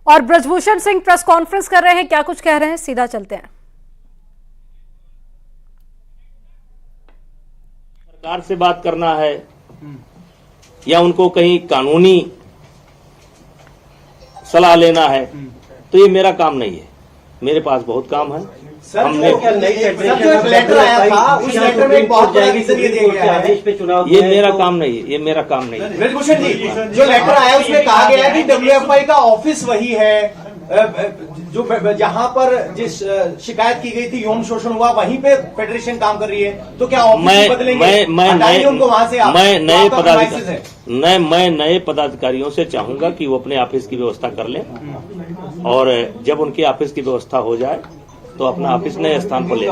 और Brijbhushan Singh press conference कर रहे हैं, क्या कुछ कह रहे हैं, सीधा चलते हैं। सरकार से बात करना है या उनको कहीं कानूनी सलाह लेना है, तो ये मेरा काम नहीं है। मेरे पास बहुत काम है। हमने लेटर आया था, उस लेटर में बहुत बड़ा रीजन ये दिया गया है पे चुनाव, ये मेरा काम नहीं है, ये मेरा काम नहीं है। ब्रजभूषण जी, जो लेटर आया उसमें कहा गया है कि डब्ल्यूएफआई का ऑफिस वही है जो जहां पर जिस शिकायत की गई थी, यौन शोषण हुआ, वहीं पे फेडरेशन काम कर रही है। तो क्या ऑफिस बदलेंगे? उनको वहां से मैं नए पदाधिकारियों से चाहूंगा कि वो अपने ऑफिस की व्यवस्था कर लें, और जब उनके ऑफिस की व्यवस्था हो जाए तो अपना ऑफिस नए स्थान पर ले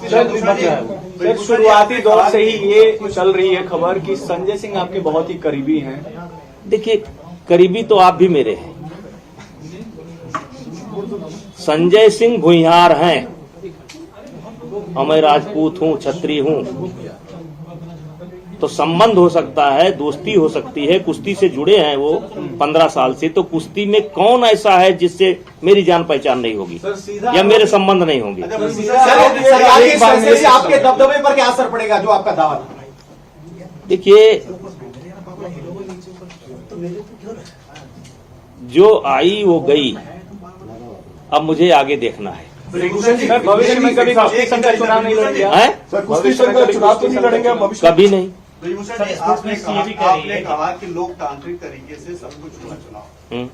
जाए। शुरुआती दौर से ही ये चल रही है खबर कि संजय सिंह आपके बहुत ही करीबी हैं। देखिए, करीबी तो आप भी मेरे हैं। संजय सिंह भुइयार हैं और मैं राजपूत हूं, क्षत्रिय हूं, तो संबंध हो सकता है, दोस्ती हो सकती है। कुश्ती से जुड़े हैं वो 15 साल से, तो कुश्ती में कौन ऐसा है जिससे मेरी जान पहचान नहीं होगी या मेरे संबंध नहीं होंगे? सरकार के फैसले से आपके दबदबे पर क्या असर पड़ेगा, जो आपका दावा था? देखिए, जो आई वो गई, अब मुझे आगे देखना है। भविष्य में कभी कुश्ती संघ का चुनाव नहीं लड़ेंगे? कुश्ती संघ का चुनाव तो नहीं लड़ेंगे भविष्य? कभी नहीं। आपने कहा कि लोकतांत्रिक तरीके से सब कुछ हुआ चुनाव,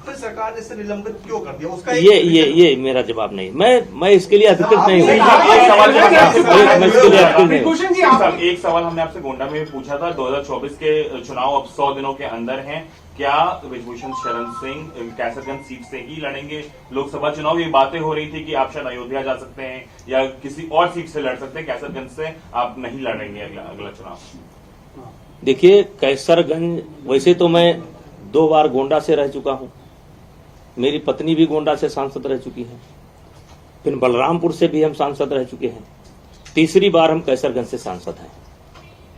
तो सरकार ने इसे निलंबित क्यों कर दिया? उसका ये मेरा जवाब नहीं। मैं इसके लिए अधिकृत नहीं हूँ। एक सवाल हमने आपसे गोंडा में भी पूछा था। 2024 के चुनाव अब 100 दिनों के अंदर हैं। क्या ब्रजभूषण शरण सिंह कैसरगंज सीट से ही लड़ेंगे लोकसभा चुनाव? ये बातें हो रही थी कि आप शायद अयोध्या जा सकते हैं या किसी और सीट से लड़ सकते हैं, कैसरगंज से आप नहीं लड़ेंगे अगला चुनाव। देखिए, कैसरगंज, वैसे तो मैं 2 बार गोंडा से रह चुका हूं, मेरी पत्नी भी गोंडा से सांसद रह चुकी है, फिर बलरामपुर से भी हम सांसद रह चुके हैं, तीसरी बार हम कैसरगंज से सांसद हैं।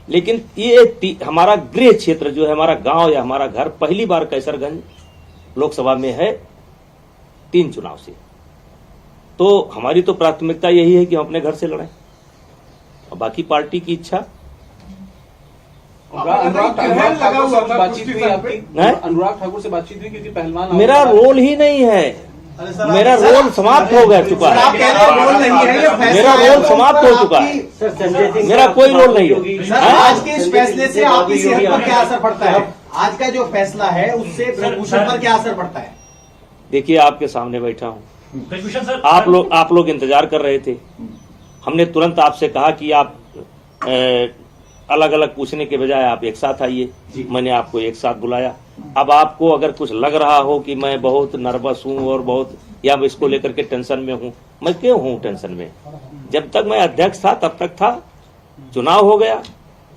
लेकिन ये हमारा गृह क्षेत्र जो है, हमारा गांव या हमारा घर, पहली बार कैसरगंज लोकसभा में है 3 चुनाव से। तो हमारी तो प्राथमिकता यही है कि हम अपने घर से लड़ें, और बाकी पार्टी की इच्छा। अनुराग ठाकुर से बातचीत हुई आपकी? अनुराग ठाकुर से बातचीत हुई? क्योंकि पहलवान मेरा रोल ही नहीं है, मेरा रोल समाप्त हो गया चुका है। मेरा रोल समाप्त हो चुका है, मेरा कोई रोल नहीं है। आज के इस फैसले से आपकी सेहत पर क्या असर पड़ता है? आज का जो फैसला है उससे ब्रजभूषण पर क्या असर पड़ता है? देखिए, आपके सामने बैठा हूँ, आप लोग इंतजार कर रहे थे। हमने तुरंत आपसे कहा कि आप अलग अलग पूछने के बजाय आप एक साथ आइए। मैंने आपको एक साथ बुलाया। अब आपको अगर कुछ लग रहा हो कि मैं बहुत नर्वस हूं और बहुत या मैं इसको लेकर के टेंशन में हूं, मैं क्यों हूं टेंशन में? जब तक मैं अध्यक्ष था तब तक था, चुनाव हो गया।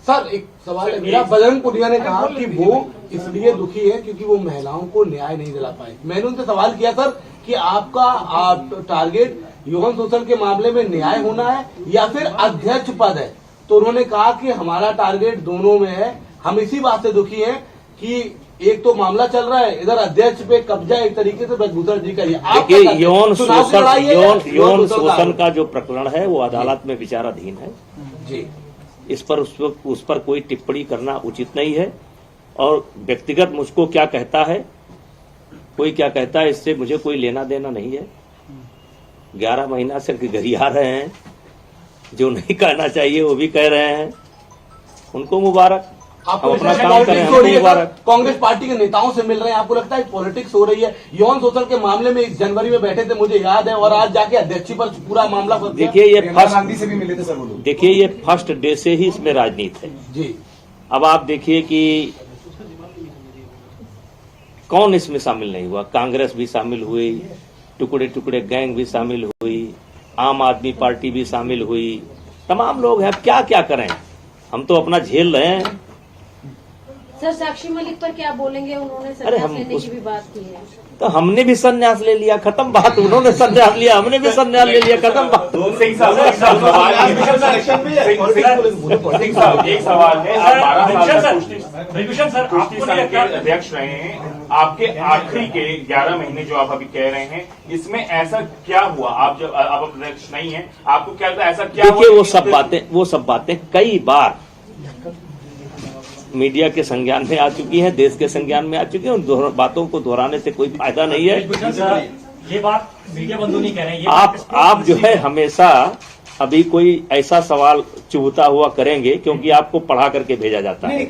सर, एक सवाल है मेरा। बजरंग पुनिया ने कहा कि वो इसलिए दुखी है क्योंकि वो महिलाओं को न्याय नहीं दिला पाए। मैंने उनसे सवाल किया सर कि आपका टारगेट यौन शोषण के मामले में न्याय होना है या फिर अध्यक्ष पद है? तो उन्होंने कहा कि हमारा टारगेट दोनों में है। हम इसी बात से दुखी हैं कि एक तो मामला चल रहा है, इधर अध्यक्ष पे कब्जा एक तरीके से ब्रजभूषण जी का। देखिए, यौन शोषण का जो प्रकरण है वो अदालत में विचाराधीन है जी। उस पर कोई टिप्पणी करना उचित नहीं है। और व्यक्तिगत मुझको क्या कहता है, कोई क्या कहता है, इससे मुझे कोई लेना देना नहीं है। 11 महीना से गरिया रहे हैं, जो नहीं कहना चाहिए वो भी कह रहे हैं, उनको मुबारक। आपको अपना काम करें, हमको मुबारक। कांग्रेस पार्टी के नेताओं से मिल रहे हैं, आपको लगता है पॉलिटिक्स हो रही है? यौन शोषण के मामले में 1 जनवरी में बैठे थे, मुझे याद है, और आज जाके अध्यक्ष पर पूरा मामला। देखिए, ये फर्स्ट डे से ही इसमें राजनीति है जी। अब आप देखिए कि कौन इसमें शामिल नहीं हुआ। कांग्रेस भी शामिल हुई, टुकड़े टुकड़े गैंग भी शामिल हुई, आम आदमी पार्टी भी शामिल हुई, तमाम लोग हैं। अब क्या क्या करें, हम तो अपना झेल रहे हैं। सर साक्षी मलिक पर क्या बोलेंगे? उन्होंने अरे संन्यास हम लेने उस- की भी बात की है। तो हमने भी संन्यास ले लिया, खत्म बात। उन्होंने संन्यास लिया, हमने भी संन्यास ले लिया, खत्म बात। सिंह साहब एक सवाल है। सिंह साहब एक सवाल है, आप 12 साल तक कुश्ती संघ के अध्यक्ष रहे हैं, आपके आखिरी के 11 महीने जो आप अभी कह रहे हैं, इसमें ऐसा क्या हुआ? आप जब आप अध्यक्ष नहीं है, आपको क्या लगता है ऐसा क्या हुआ? देखिए वो सब बातें कई बार मीडिया के संज्ञान में आ चुकी हैं, देश के संज्ञान में आ चुकी हैं। उन बातों को दोहराने से कोई फायदा नहीं है। ये बात मीडिया बंधु नहीं कह रहे हैं। आप जो है हमेशा अभी कोई ऐसा सवाल चुभता हुआ करेंगे, क्योंकि आपको पढ़ा करके भेजा जाता है।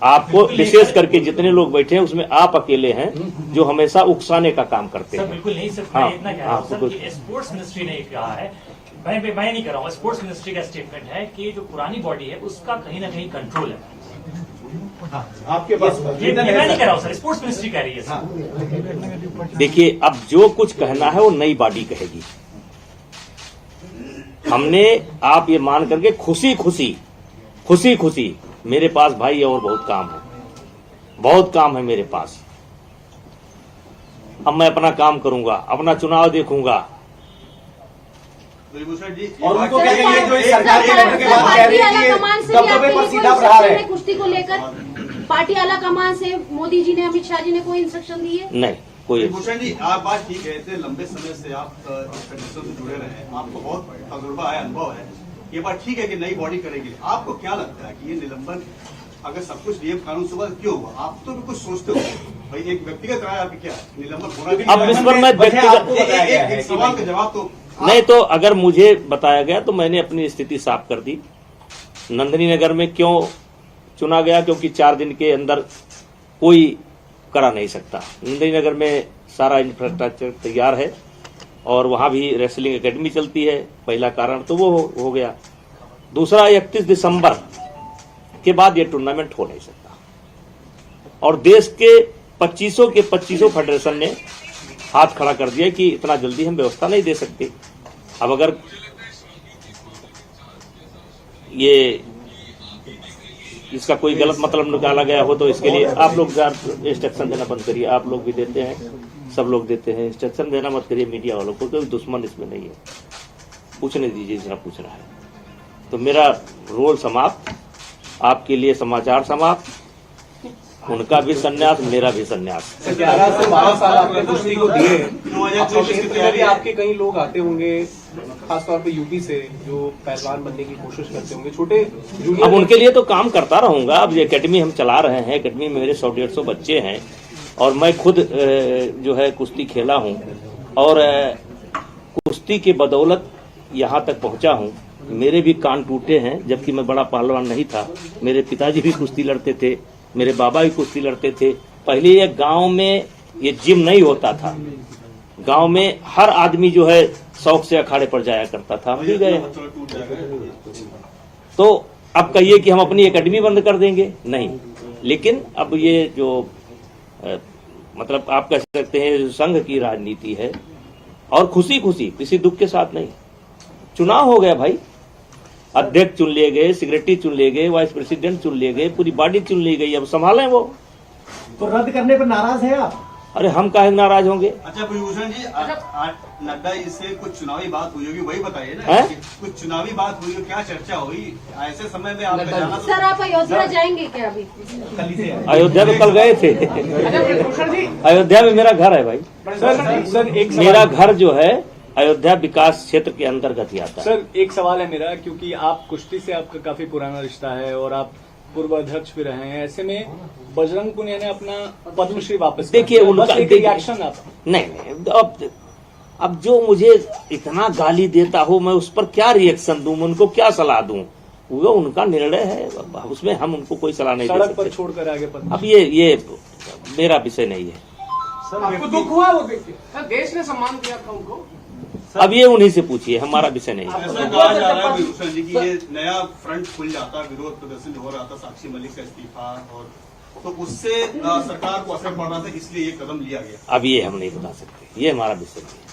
आपको विशेष करके जितने लोग बैठे हैं उसमें आप अकेले हैं जो हमेशा उकसाने का काम करते सर हैं। बिल्कुल नहीं, सिर्फ हाँ, मैं इतना कह रहा हूँ हाँ, सर कि स्पोर्ट्स मिनिस्ट्री ने कहा है, मैं नहीं कर रहा हूँ, स्पोर्ट्स मिनिस्ट्री का स्टेटमेंट है कि जो पुरानी बॉडी है उसका कहीं ना कहीं कंट्रोल है। आपके पास ये मैं नहीं कह रहा हूँ सर, स्पोर्ट्स मिनिस्ट्री कह रही है सर। देखिए अब जो कुछ कहना है वो नई बॉडी कहेगी। हमने आप ये मान करके खुशी खुशी मेरे पास भाई और बहुत काम है मेरे पास। अब मैं अपना काम करूंगा, अपना चुनाव देखूंगा। विभूषण जी और उनको क्या कहिए जो इस सरकार के लेटर के बाद कह रही है कि ये दबदबे पर सीधा प्रहार है। कुश्ती को लेकर पार्टी आला कमान से मोदी जी ने, अमित शाह जी ने कोई इंस्ट्रक्शन दिए? नहीं कोई। विभूषण जी आप बात ठीक है, इतने लंबे समय से आप फेडरेशन से जुड़े रहे हैं, आपको बहुत तजुर्बा है, अनुभव है। ये बात ठीक है कि नई बॉडी करेंगे। आपको क्या लगता है कि ये निलंबन अगर सब कुछ नियम कानून से क्यों हुआ? आप तो भी कुछ सोचते हो भाई, एक व्यक्तिगत राय आपकी क्या है? निलंबन होना भी अब इस पर मैं व्यक्तिगत एक सवाल का जवाब तो नहीं, तो अगर मुझे बताया गया तो मैंने अपनी स्थिति साफ कर दी। नंदिनी नगर में क्यों चुना गया? क्योंकि 4 दिन के अंदर कोई करा नहीं सकता। नंदिनी नगर में सारा इंफ्रास्ट्रक्चर तैयार है और वहां भी रेसलिंग एकेडमी चलती है। पहला कारण तो वो हो गया। दूसरा, 31 दिसंबर के बाद ये टूर्नामेंट हो नहीं सकता और देश के 2500 फेडरेशन ने हाथ खड़ा कर दिया कि इतना जल्दी हम व्यवस्था नहीं दे सकते। अब अगर ये इसका कोई गलत मतलब निकाला गया हो तो इसके लिए आप लोग इंस्ट्रक्शन देना बंद करिए। आप लोग भी देते हैं, सब लोग देते हैं, इंस्ट्रक्शन देना मत करिए मीडिया वालों को। कोई दुश्मन इसमें नहीं है, पूछने दीजिए जरा पूछना है। तो मेरा रोल समाप्त, आपके लिए समाचार समाप्त। उनका भी संन्यास, मेरा भी संन्यास। 11 से 12 साल आपने कुश्ती को दिए। 2024 की तैयारी आपके कई लोग आते होंगे खासतौर पे यूपी से जो पहलवान बनने की कोशिश करते होंगे, छोटे जूनियर। अब उनके लिए तो काम करता रहूंगा। अब ये एकेडमी हम चला रहे हैं, एकेडमी में मेरे 100-150 बच्चे हैं और मैं खुद जो है कुश्ती खेला हूं और कुश्ती के बदौलत यहाँ तक पहुंचा हूं। मेरे भी कान टूटे हैं, जबकि मैं बड़ा पहलवान नहीं था। मेरे पिताजी भी कुश्ती लड़ते थे, मेरे बाबा भी कुश्ती लड़ते थे। पहले ये गांव में ये जिम नहीं होता था। गांव में हर आदमी जो है शौक से अखाड़े पर जाया करता था, हम भी गए। तो अब कहिए कि हम अपनी एकेडमी बंद कर देंगे, नहीं। लेकिन अब ये जो मतलब आप कह सकते हैं संघ की राजनीति है और खुशी किसी दुख के साथ नहीं। चुनाव हो गया भाई, अध्यक्ष चुन लिए गए, सेक्रेटरी चुन लिए गए, वाइस प्रेसिडेंट चुन लिए गए, पूरी बॉडी चुन ली गई। अब संभालें वो। तो रद्द करने पर नाराज है आप? अरे हम काहे नाराज होंगे? अच्छा विभूषण जी, नड्डा इससे कुछ चुनावी बात हुई होगी, वही बताइए ना। है? कुछ चुनावी बात हुई हो, क्या चर्चा हुई ऐसे समय में? आपका जाना तो सर आप अयोध्या जाएंगे क्या अभी? अयोध्या में कल गए थे। अयोध्या में मेरा घर है भाई। सर एक मेरा घर जो है अयोध्या विकास क्षेत्र के अंतर्गत ही आता है। सर एक सवाल है मेरा, क्योंकि आप कुश्ती से आपका काफी पुराना रिश्ता है और आप पूर्व अध्यक्ष भी रहे हैं, ऐसे में बजरंग पुनिया ने अपना पद्मश्री वापस कर देखिए दिया। उनका बस एक रिएक्शन आप। नहीं, अब जो मुझे इतना गाली देता हो मैं उस पर क्या रिएक्शन दूं, उनको क्या सलाह दूं? वो उनका निर्णय है, उसमें हम उनको कोई सलाह नहीं दे सड़क पर सकते। छोड़कर आगे पद्मश्री। अब ये मेरा विषय नहीं है। आपको दुख हुआ वो देख के? देश ने सम्मान दिया था उनको। अब ये उन्हीं से पूछिए, हमारा विषय नहीं है। ऐसा कहा जा रहा है विभूषण जी की ये नया फ्रंट खुल जाता, विरोध प्रदर्शन हो रहा था, साक्षी मलिक का इस्तीफा, और तो उससे सरकार को असर पड़ रहा था, इसलिए ये कदम लिया गया। अब ये हम नहीं बता सकते, ये हमारा विषय नहीं है।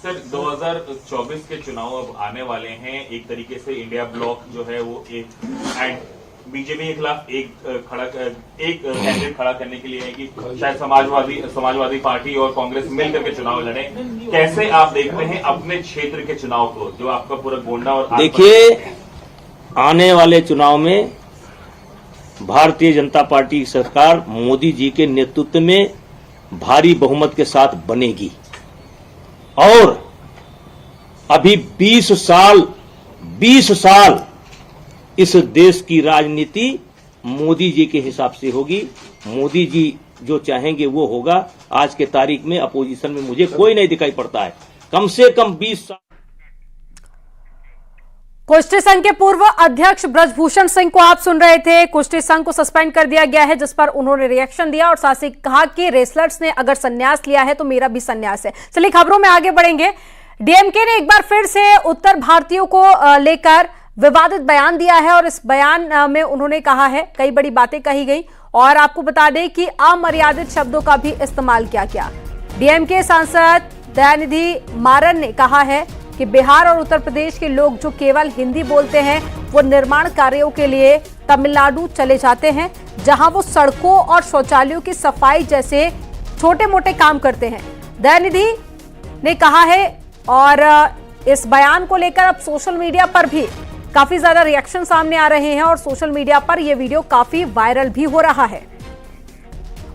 सर 2024 के चुनाव अब आने वाले हैं। एक तरीके से इंडिया ब्लॉक जो है वो एक बीजेपी के खिलाफ एक कैंडिडेट खड़ा करने के लिए है कि शायद समाजवादी पार्टी और कांग्रेस मिलकर के चुनाव लड़े। कैसे आप देखते हैं अपने क्षेत्र के चुनाव को, जो आपका पूरा गोंडा और देखिए, आने वाले चुनाव में भारतीय जनता पार्टी की सरकार मोदी जी के नेतृत्व में भारी बहुमत के साथ बनेगी और अभी 20 साल इस देश की राजनीति मोदी जी के हिसाब से होगी। मोदी जी जो चाहेंगे वो होगा। आज के तारीख में अपोजिशन में मुझे कोई नहीं दिखाई पड़ता है। कम से कम 20 साल। कुश्ती संघ के पूर्व अध्यक्ष ब्रजभूषण सिंह को आप सुन रहे थे। कुश्ती संघ को सस्पेंड कर दिया गया है, जिस पर उन्होंने रिएक्शन दिया और साथ ही कहा कि रेसलर्स ने अगर संन्यास लिया है तो मेरा भी संन्यास है। चलिए खबरों में आगे बढ़ेंगे। डीएमके ने एक बार फिर से उत्तर भारतीयों को लेकर विवादित बयान दिया है और इस बयान में उन्होंने कहा है, कई बड़ी बातें कही गई और आपको बता दें कि अमर्यादित शब्दों का भी इस्तेमाल किया गया। डीएमके सांसद दयानिधि मारन ने कहा है कि बिहार और उत्तर प्रदेश के लोग जो केवल हिंदी बोलते हैं वो निर्माण कार्यों के लिए तमिलनाडु चले जाते हैं, जहां वो सड़कों और शौचालयों की सफाई जैसे छोटे मोटे काम करते हैं। दयानिधि ने कहा है और इस बयान को लेकर अब सोशल मीडिया पर भी काफी ज्यादा रिएक्शन सामने आ रहे हैं और सोशल मीडिया पर यह वीडियो काफी वायरल भी हो रहा है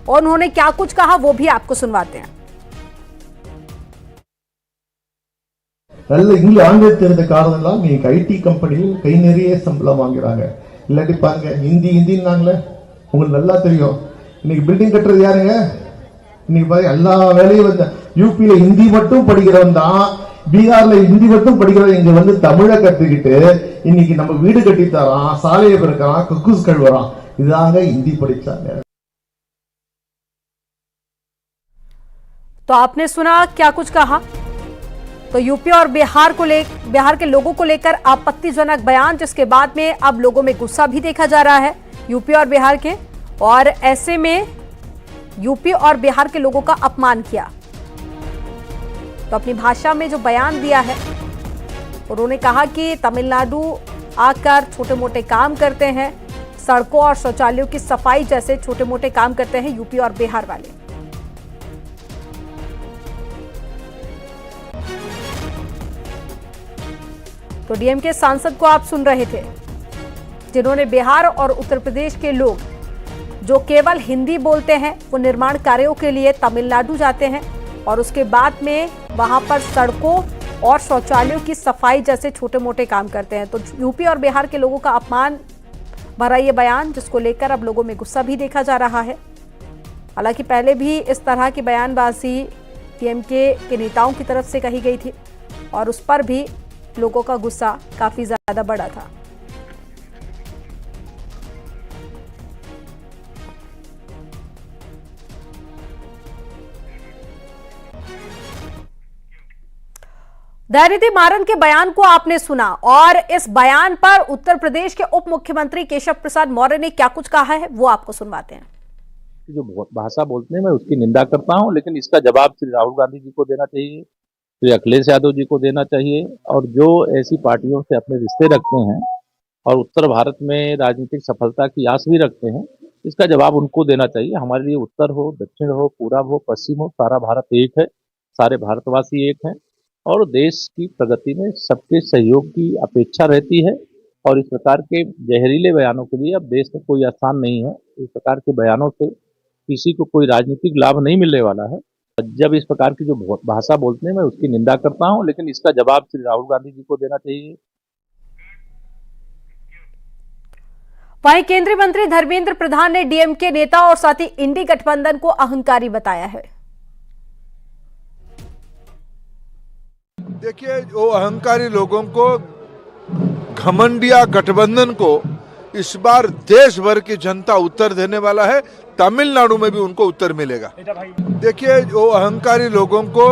और उन्होंने क्या कुछ कहा वो भी आपको सुनवाते हैं। இங்க ஆங்கிலம் தெரிந்த காரணம்லாம் நீங்க ஐடி கம்பெனியில் கை நிறைய சம்பளம் வாங்குறாங்க. இல்லாட்டி பாருங்க ஹிந்தின்னாங்களே உங்களுக்கு நல்லா தெரியும். இன்னைக்கு பில்டிங் கட்டுறது யாருங்க? இன்னைக்கு பாருங்க எல்லா வேலையும் வந்து யூபியில ஹிந்தி மட்டும் படிக்கிறவன் தான், பீகார்ல ஹிந்தி மட்டும் படிக்கிறவன் இங்க வந்து தமிழை கத்துக்கிட்டு இன்னைக்கு நம்ம வீடு கட்டி தரான், சாலையை பெருக்கிறான், கக்கூஸ் கழுவுறான். இதாங்க हिंदी படிச்சாங்க। तो आपने सुना क्या कुछ कहा। तो यूपी और बिहार के लोगों को लेकर आपत्तिजनक बयान, जिसके बाद में अब लोगों में गुस्सा भी देखा जा रहा है यूपी और बिहार के, और ऐसे में यूपी और बिहार के लोगों का अपमान किया। तो अपनी भाषा में जो बयान दिया है उन्होंने कहा कि तमिलनाडु आकर छोटे मोटे काम करते हैं, सड़कों और शौचालयों की सफाई जैसे छोटे मोटे काम करते हैं यूपी और बिहार वाले। तो डीएमके सांसद को आप सुन रहे थे, जिन्होंने बिहार और उत्तर प्रदेश के लोग जो केवल हिंदी बोलते हैं वो निर्माण कार्यों के लिए तमिलनाडु जाते हैं और उसके बाद में वहां पर सड़कों और शौचालयों की सफाई जैसे छोटे मोटे काम करते हैं। तो यूपी और बिहार के लोगों का अपमान भरा ये बयान, जिसको लेकर अब लोगों में गुस्सा भी देखा जा रहा है। हालांकि पहले भी इस तरह की बयानबाजी डीएमके के नेताओं की तरफ से कही गई थी और उस पर भी लोगों का गुस्सा काफी ज्यादा बढ़ा था। दयानिधि मारन के बयान को आपने सुना और इस बयान पर उत्तर प्रदेश के उप मुख्यमंत्री केशव प्रसाद मौर्य ने क्या कुछ कहा है वो आपको सुनवाते हैं। जो भाषा बोलते हैं मैं उसकी निंदा करता हूं, लेकिन इसका जवाब श्री राहुल गांधी जी को देना चाहिए, श्री अखिलेश यादव जी को देना चाहिए, और जो ऐसी पार्टियों से अपने रिश्ते रखते हैं और उत्तर भारत में राजनीतिक सफलता की आस भी रखते हैं, इसका जवाब उनको देना चाहिए। हमारे लिए उत्तर हो, दक्षिण हो, पूरब हो, पश्चिम हो, सारा भारत एक है, सारे भारतवासी एक हैं और देश की प्रगति में सबके सहयोग की अपेक्षा रहती है। और इस प्रकार के जहरीले बयानों के लिए अब देश में कोई आसान नहीं है। इस प्रकार के बयानों से किसी को कोई राजनीतिक लाभ नहीं मिलने वाला है। जब इस प्रकार की जो भाषा बोलते हैं मैं उसकी निंदा करता हूं, लेकिन इसका जवाब श्री राहुल गांधी जी को देना चाहिए। वहीं केंद्रीय मंत्री धर्मेंद्र प्रधान ने डीएमके नेता और साथ ही इंडी गठबंधन को अहंकारी बताया है। देखिए, वो अहंकारी लोगों को, घमंडिया गठबंधन को इस बार देश भर की जनता उत्तर देने वाला है। तमिलनाडु में भी उनको उत्तर मिलेगा। देखिए, वो अहंकारी लोगों को,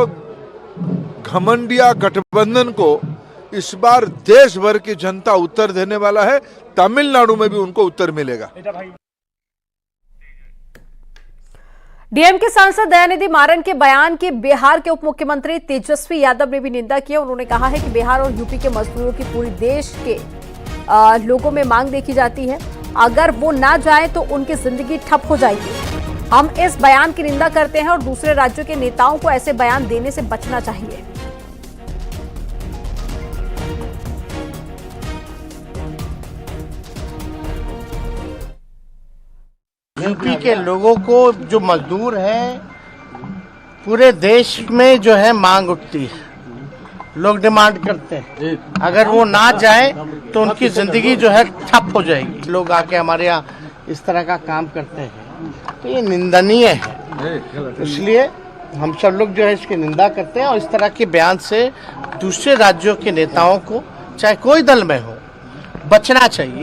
घमंडिया गठबंधन को इस बार देश भर की जनता उत्तर देने वाला है। तमिलनाडु में भी उनको उत्तर मिलेगा। डीएमके सांसद दयानिधि मारन के बयान की बिहार के उप मुख्यमंत्री तेजस्वी यादव ने भी निंदा की। उन्होंने कहा है कि बिहार और यूपी के मजदूरों की पूरी देश के लोगों में मांग देखी जाती है अगर वो ना जाए तो उनकी जिंदगी ठप हो जाएगी। हम इस बयान की निंदा करते हैं और दूसरे राज्यों के नेताओं को ऐसे बयान देने से बचना चाहिए। यूपी के लोगों को, जो मजदूर हैं, पूरे देश में जो है मांग उठती है, लोग डिमांड करते हैं, अगर वो ना जाए तो उनकी जिंदगी जो है ठप हो जाएगी। लोग आके हमारे यहाँ इस तरह का काम करते हैं तो ये निंदनीय है, इसलिए हम सब लोग जो है इसकी निंदा करते हैं और इस तरह के बयान से दूसरे राज्यों के नेताओं को, चाहे कोई दल में हो, बचना चाहिए।